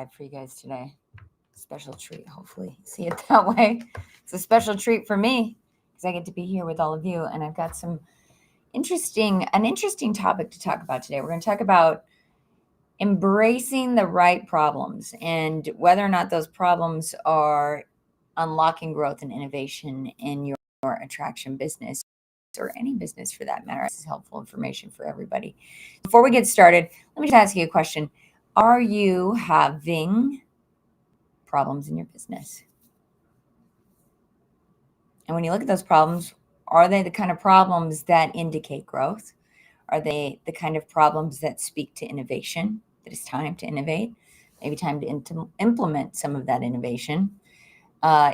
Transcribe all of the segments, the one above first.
live for you guys today. Special treat, hopefully. See it that way. It's a special treat for me because I get to be here with all of you, and I've got an interesting topic to talk about today. We're going to talk about embracing the right problems and whether or not those problems are unlocking growth and innovation in your attraction business or any business for that matter. This is helpful information for everybody. Before we get started, let me just ask you a question. Are you having problems in your business? And when you look at those problems, are they the kind of problems that indicate growth? Are they the kind of problems that speak to innovation, that it's time to innovate, maybe time to implement some of that innovation?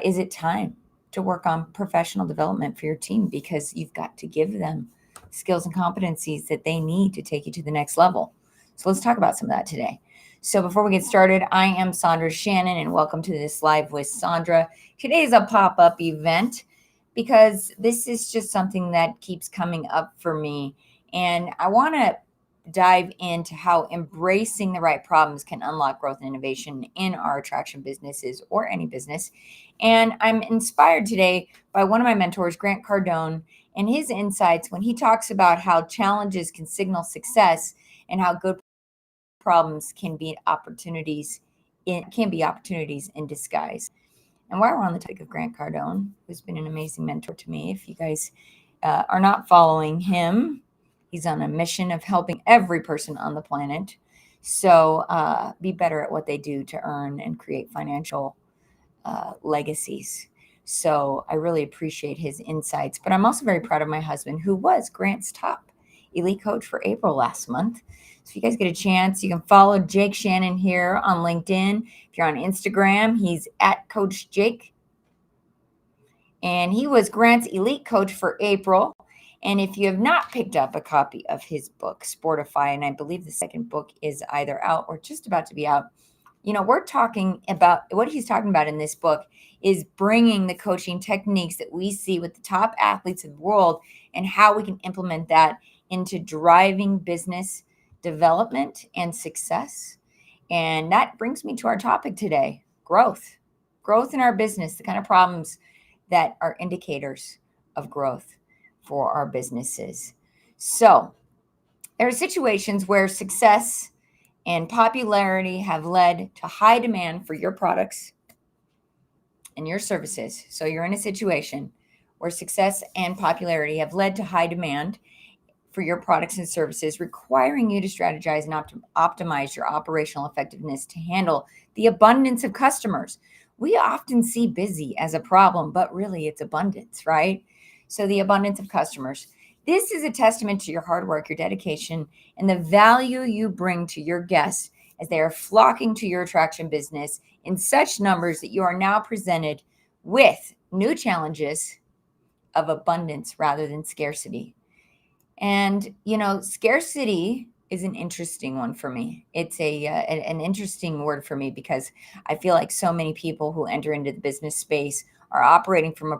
Is it time to work on professional development for your team because you've got to give them skills and competencies that they need to take you to the next level? So let's talk about some of that today. So before we get started, I am Sondra Shannon, and welcome to this Live with Sondra. Today is a pop-up event because this is just something that keeps coming up for me. And I want to dive into how embracing the right problems can unlock growth and innovation in our attraction businesses or any business. And I'm inspired today by one of my mentors, Grant Cardone, and his insights when he talks about how challenges can signal success and how good problems can be opportunities in disguise. And while we're on the topic of Grant Cardone, who's been an amazing mentor to me, if you guys are not following him, he's on a mission of helping every person on the planet be better at what they do to earn and create financial legacies. So I really appreciate his insights. But I'm also very proud of my husband, who was Grant's top elite coach for April last month. So if you guys get a chance, you can follow Jake Shannon here on LinkedIn. If you're on Instagram, he's at Coach Jake. And he was Grant's elite coach for April. And if you have not picked up a copy of his book, Sportify, and I believe the second book is either out or just about to be out, we're talking about what he's talking about in this book is bringing the coaching techniques that we see with the top athletes in the world and how we can implement that into driving business development and success. And that brings me to our topic today, growth in our business, the kind of problems that are indicators of growth for our businesses. So there are situations where success and popularity have led to high demand for your products and your services. So you're in a situation where success and popularity have led to high demand for your products and services, requiring you to strategize and optimize your operational effectiveness to handle the abundance of customers. We often see busy as a problem, but really it's abundance, right? So the abundance of customers. This is a testament to your hard work, your dedication, and the value you bring to your guests as they are flocking to your attraction business in such numbers that you are now presented with new challenges of abundance rather than scarcity. And, scarcity is an interesting one for me. It's an interesting word for me because I feel like so many people who enter into the business space are operating from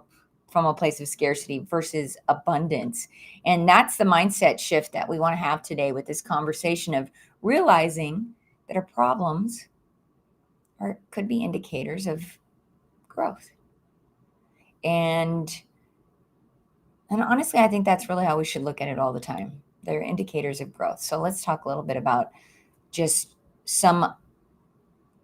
a place of scarcity versus abundance. And that's the mindset shift that we want to have today with this conversation of realizing that our problems could be indicators of growth. And honestly, I think that's really how we should look at it all the time. They're indicators of growth. So let's talk a little bit about just some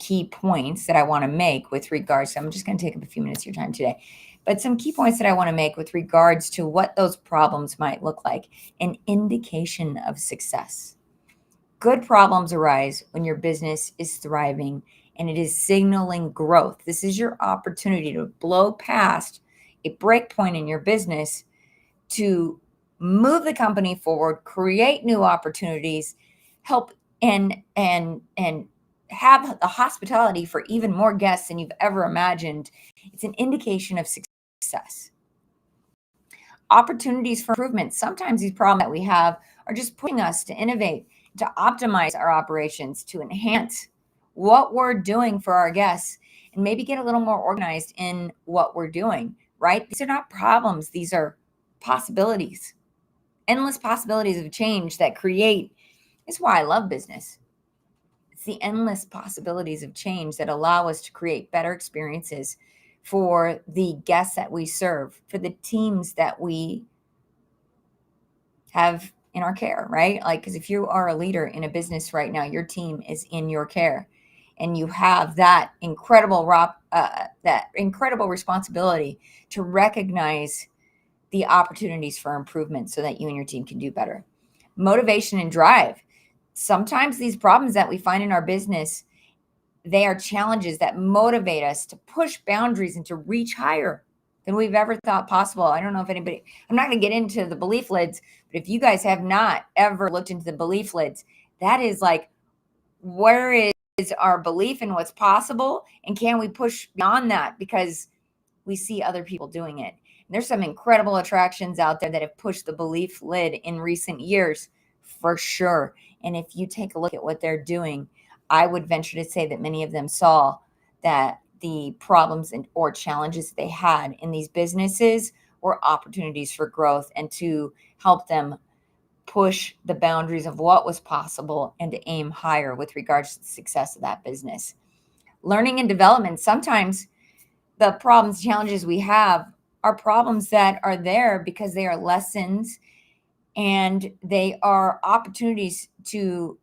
key points that I want to make with regards to, I'm just going to take up a few minutes of your time today, but some key points that I want to make with regards to what those problems might look like, an indication of success. Good problems arise when your business is thriving and it is signaling growth. This is your opportunity to blow past a break point in your business to move the company forward, create new opportunities, help and have the hospitality for even more guests than you've ever imagined. It's an indication of success. Opportunities for improvement. Sometimes these problems that we have are just pushing us to innovate, to optimize our operations, to enhance what we're doing for our guests, and maybe get a little more organized in what we're doing, right? These are not problems. These are possibilities, endless possibilities of change that create. It's why I love business. the endless possibilities of change that allow us to create better experiences for the guests that we serve, for the teams that we have in our care, right? Like, because if you are a leader in a business right now, your team is in your care, and you have that incredible responsibility to recognize the opportunities for improvement so that you and your team can do better. Motivation and drive. Sometimes these problems that we find in our business, they are challenges that motivate us to push boundaries and to reach higher than we've ever thought possible. I don't know if anybody, I'm not going to get into the belief lids, but if you guys have not ever looked into the belief lids, that is like, where is our belief in what's possible? And can we push beyond that because we see other people doing it? And there's some incredible attractions out there that have pushed the belief lid in recent years, for sure. And if you take a look at what they're doing, I would venture to say that many of them saw that the problems or challenges they had in these businesses were opportunities for growth and to help them push the boundaries of what was possible and to aim higher with regards to the success of that business. Learning and development. Sometimes the problems, challenges we have are problems that are there because they are lessons and they are opportunities to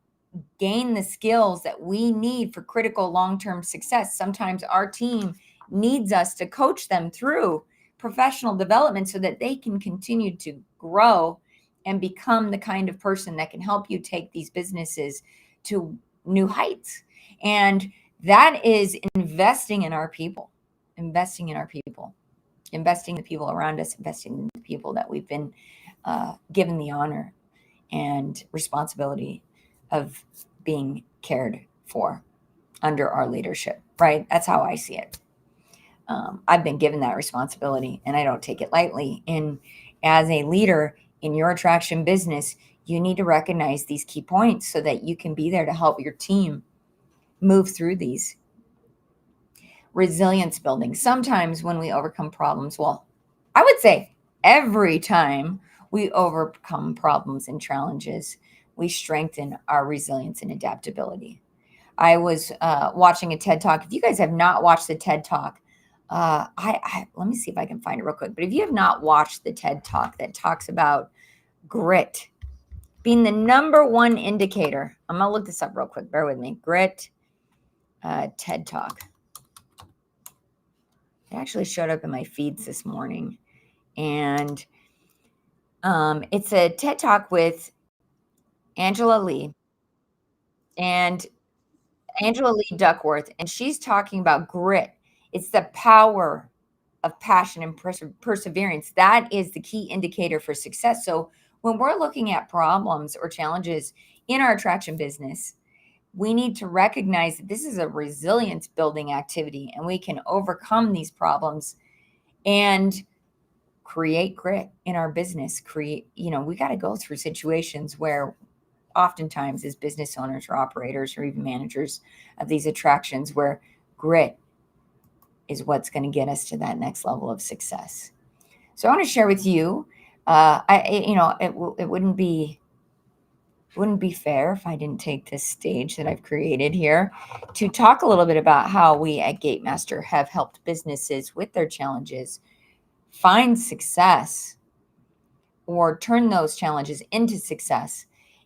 gain the skills that we need for critical long-term success. Sometimes our team needs us to coach them through professional development so that they can continue to grow and become the kind of person that can help you take these businesses to new heights. And that is investing in our people, investing in the people around us, investing in the people that we've been given the honor and responsibility of being cared for under our leadership, right? That's how I see it. I've been given that responsibility and I don't take it lightly. And as a leader in your attraction business, you need to recognize these key points so that you can be there to help your team move through these. Resilience building. Sometimes when we overcome problems, well, I would say every time we overcome problems and challenges, we strengthen our resilience and adaptability. I was watching a TED Talk. If you guys have not watched the TED Talk, let me see if I can find it real quick. But if you have not watched the TED Talk that talks about grit being the number one indicator, I'm going to look this up real quick. Bear with me. Grit, TED Talk. It actually showed up in my feeds this morning. And it's a TED Talk with Angela Lee and Angela Lee Duckworth, and she's talking about grit. It's the power of passion and perseverance. That is the key indicator for success. So when we're looking at problems or challenges in our attraction business, we need to recognize that this is a resilience building activity and we can overcome these problems and create grit in our business. We got to go through situations where oftentimes as business owners or operators or even managers of these attractions where grit is what's going to get us to that next level of success. So I want to share with you, it wouldn't be fair if I didn't take this stage that I've created here to talk a little bit about how we at Gatemaster have helped businesses with their challenges find success or turn those challenges into success.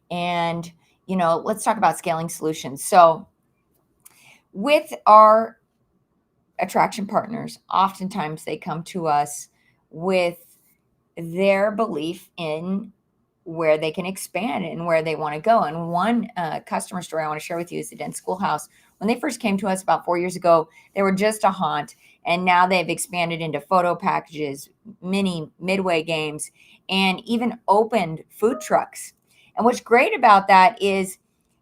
And, let's talk about scaling solutions. So with our attraction partners, oftentimes they come to us with their belief in where they can expand and where they want to go. And one customer story I want to share with you is the Dent Schoolhouse. When they first came to us about 4 years ago, they were just a haunt. And now they've expanded into photo packages, mini midway games, and even opened food trucks. And what's great about that is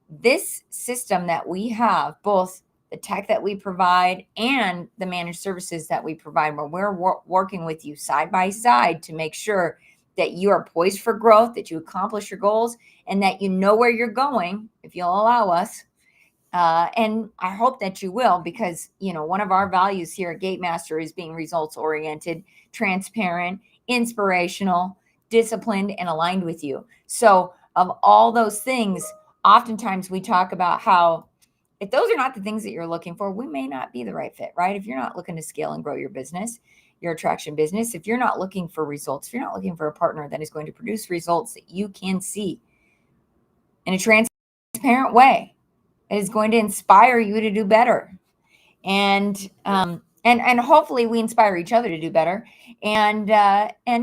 this system that we have, both the tech that we provide and the managed services that we provide, where we're working with you side by side to make sure that you are poised for growth, that you accomplish your goals, and that you know where you're going, if you'll allow us. And I hope that you will, because, one of our values here at Gatemaster is being results-oriented, transparent, inspirational, disciplined, and aligned with you. So of all those things, oftentimes we talk about how If those are not the things that you're looking for, we may not be the right fit, right? If you're not looking to scale and grow your business, your attraction business, if you're not looking for results, if you're not looking for a partner that is going to produce results that you can see in a transparent way, that is going to inspire you to do better. And hopefully we inspire each other to do better, and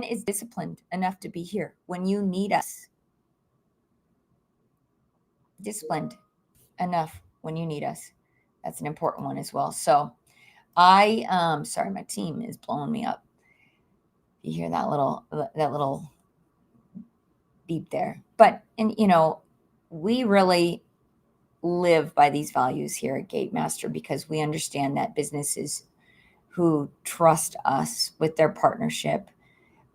is disciplined enough to be here when you need us. Disciplined enough when you need us. That's an important one as well. So sorry, my team is blowing me up. You hear that little beep there. But we really live by these values here at Gatemaster because we understand that businesses who trust us with their partnership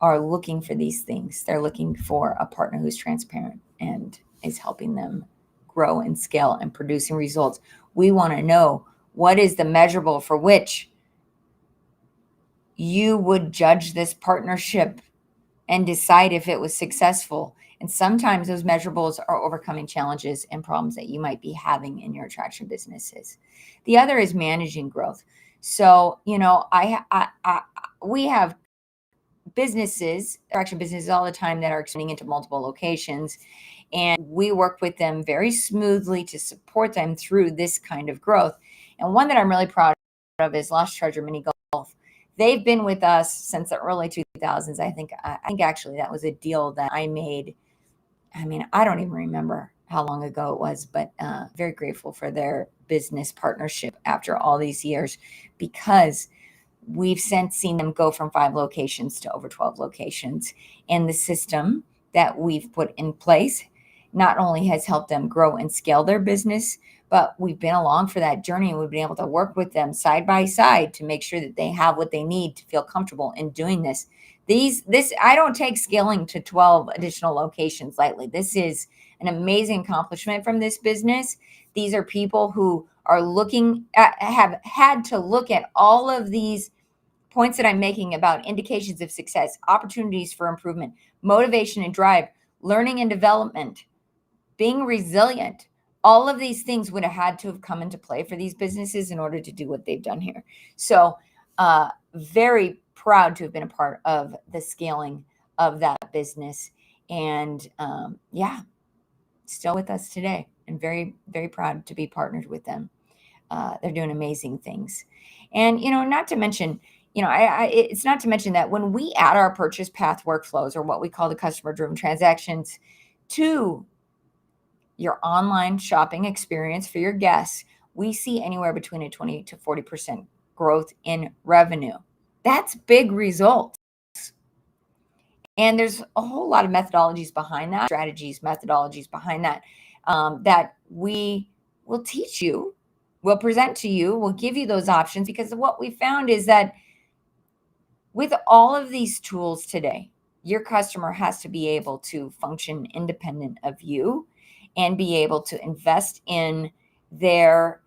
are looking for these things. They're looking for a partner who's transparent and is helping them grow and scale and producing results. We want to know what is the measurable for which you would judge this partnership and decide if it was successful. And sometimes those measurables are overcoming challenges and problems that you might be having in your attraction businesses. The other is managing growth. So, we have businesses, attraction businesses all the time that are expanding into multiple locations. And we work with them very smoothly to support them through this kind of growth. And one that I'm really proud of is Lost Treasure Mini Golf. They've been with us since the early 2000s. I think actually that was a deal that I made. I mean, I don't even remember how long ago it was, but very grateful for their business partnership after all these years, because we've since seen them go from 5 locations to over 12 locations. And the system that we've put in place not only has helped them grow and scale their business, but we've been along for that journey, and we've been able to work with them side by side to make sure that they have what they need to feel comfortable in doing this. I don't take scaling to 12 additional locations lightly. This is an amazing accomplishment from this business. These are people who are have had to look at all of these points that I'm making about indications of success, opportunities for improvement, motivation and drive, learning and development, being resilient. All of these things would have had to have come into play for these businesses in order to do what they've done here. So very proud to have been a part of the scaling of that business. And still with us today, and very, very proud to be partnered with them. They're doing amazing things. And, not to mention, it's not to mention that when we add our purchase path workflows, or what we call the customer-driven transactions, to your online shopping experience for your guests, we see anywhere between a 20 to 40% growth in revenue. That's big results. And there's a whole lot of methodologies behind that, methodologies behind that, that we will teach you, we'll present to you, we'll give you those options, because what we found is that with all of these tools today, your customer has to be able to function independent of you and be able to invest in their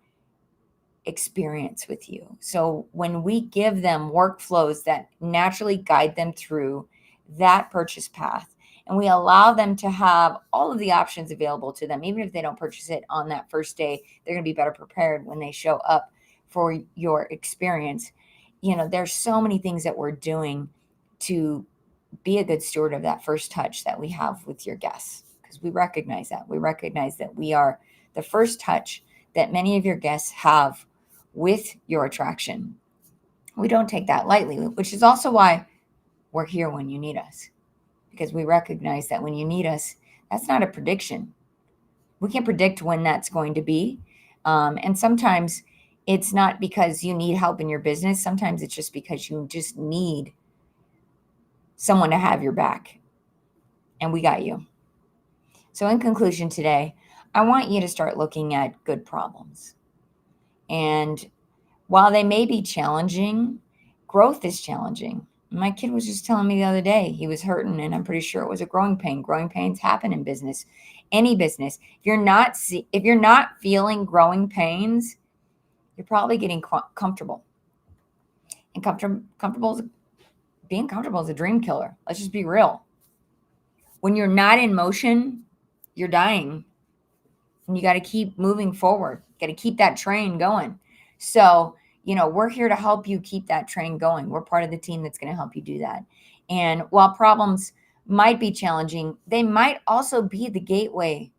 experience with you. So when we give them workflows that naturally guide them through that purchase path, and we allow them to have all of the options available to them, even if they don't purchase it on that first day, they're going to be better prepared when they show up for your experience. There's so many things that we're doing to be a good steward of that first touch that we have with your guests, because we recognize that. We recognize that we are the first touch that many of your guests have with your attraction. We don't take that lightly, which is also why we're here when you need us, because we recognize that when you need us, that's not a prediction. We can't predict when that's going to be. And sometimes it's not because you need help in your business. Sometimes it's just because you just need someone to have your back. And we got you. So in conclusion today, I want you to start looking at good problems. And while they may be challenging, growth is challenging. My kid was just telling me the other day he was hurting, and I'm pretty sure it was a growing pain. Growing pains happen in business, any business. If you're not feeling growing pains, you're probably getting comfortable. And being comfortable is a dream killer. Let's just be real. When you're not in motion, you're dying. and you got to keep moving forward. Got to keep that train going. So, we're here to help you keep that train going. We're part of the team that's going to help you do that. And while problems might be challenging, they might also be the gateway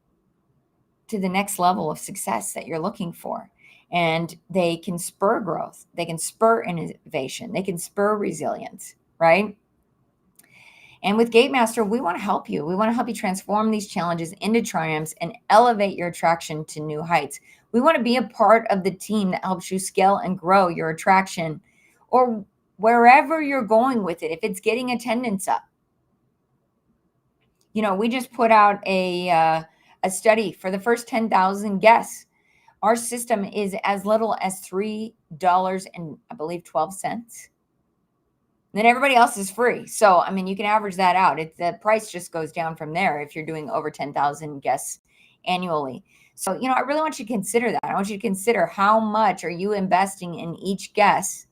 to the next level of success that you're looking for. And they can spur growth. They can spur innovation. They can spur resilience, right? And with Gatemaster, we want to help you. We want to help you transform these challenges into triumphs and elevate your attraction to new heights. We want to be a part of the team that helps you scale and grow your attraction, or wherever you're going with it, if it's getting attendance up. We just put out a study for the first 10,000 guests. Our system is as little as $3 and I believe 12 cents. Then everybody else is free. So, you can average that out. The price just goes down from there if you're doing over 10,000 guests annually. So, I really want you to consider that. I want you to consider how much are you investing in each guest.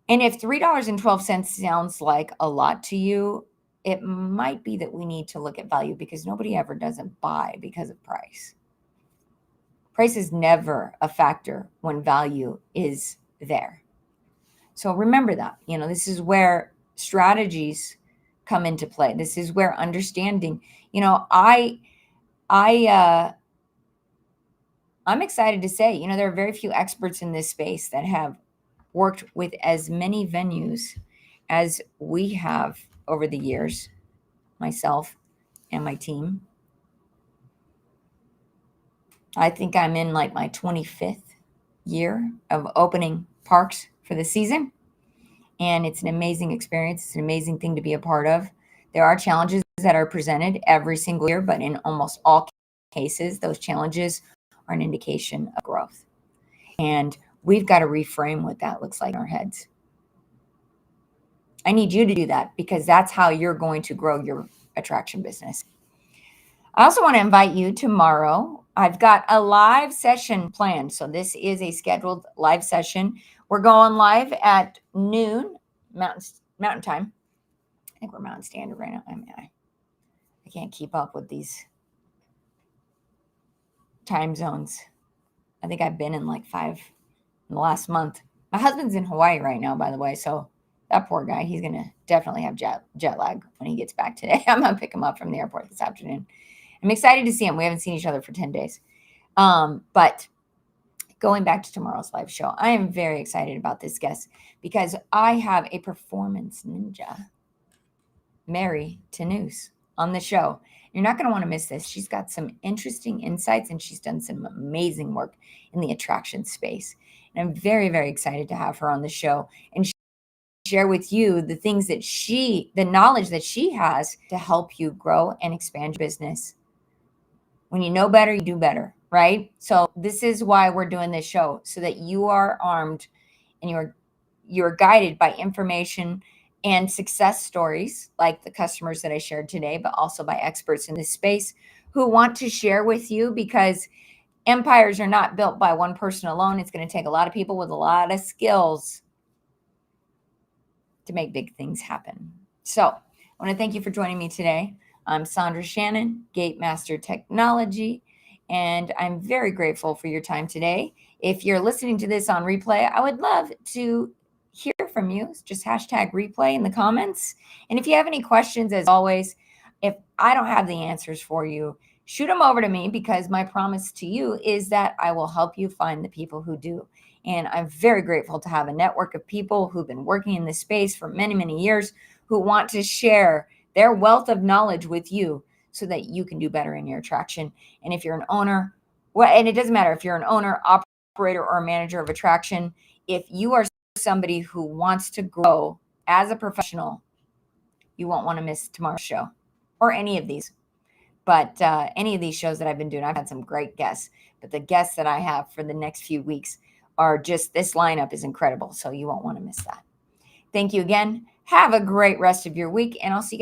And if $3.12 sounds like a lot to you, it might be that we need to look at value, because nobody ever doesn't buy because of price. Price is never a factor when value is there. So remember that, this is where strategies come into play. This is where understanding, I'm excited to say, there are very few experts in this space that have worked with as many venues as we have over the years, myself and my team. I think I'm in like my 25th year of opening parks for the season. And it's an amazing experience. It's an amazing thing to be a part of. There are challenges that are presented every single year, but in almost all cases, those challenges are an indication of growth. And we've got to reframe what that looks like in our heads. I need you to do that, because that's how you're going to grow your attraction business. I also want to invite you tomorrow. I've got a live session planned. So this is a scheduled live session. We're going live at noon Mountain Time. I think we're Mountain Standard right now. I can't keep up with these time zones. I think I've been in like 5 in the last month. My husband's in Hawaii right now, by the way. So that poor guy, he's going to definitely have jet lag when he gets back today. I'm going to pick him up from the airport this afternoon. I'm excited to see him. We haven't seen each other for 10 days. But going back to tomorrow's live show, I am very excited about this guest, because I have a performance ninja, Mary Tenous, on the show. You're not going to want to miss this. She's got some interesting insights, and she's done some amazing work in the attraction space. And I'm very, very excited to have her on the show and share with you the things that the knowledge that she has to help you grow and expand your business. When you know better, you do better, right? So this is why we're doing this show, so that you are armed and you're guided by information and success stories like the customers that I shared today, but also by experts in this space who want to share with you, because empires are not built by one person alone. It's going to take a lot of people with a lot of skills to make big things happen. So I want to thank you for joining me today. I'm Sondra Shannon, Gatemaster Technology, and I'm very grateful for your time today. If you're listening to this on replay, I would love to hear from you. Just hashtag replay in the comments. And if you have any questions, as always, if I don't have the answers for you, shoot them over to me, because my promise to you is that I will help you find the people who do. And I'm very grateful to have a network of people who've been working in this space for many, many years, who want to share their wealth of knowledge with you so that you can do better in your attraction. And if you're an owner, and it doesn't matter if you're an owner, operator, or a manager of attraction, if you are somebody who wants to grow as a professional, you won't want to miss tomorrow's show, or any of these. But any of these shows that I've been doing, I've had some great guests. But the guests that I have for the next few weeks are just, this lineup is incredible. So you won't want to miss that. Thank you again. Have a great rest of your week, and I'll see you guys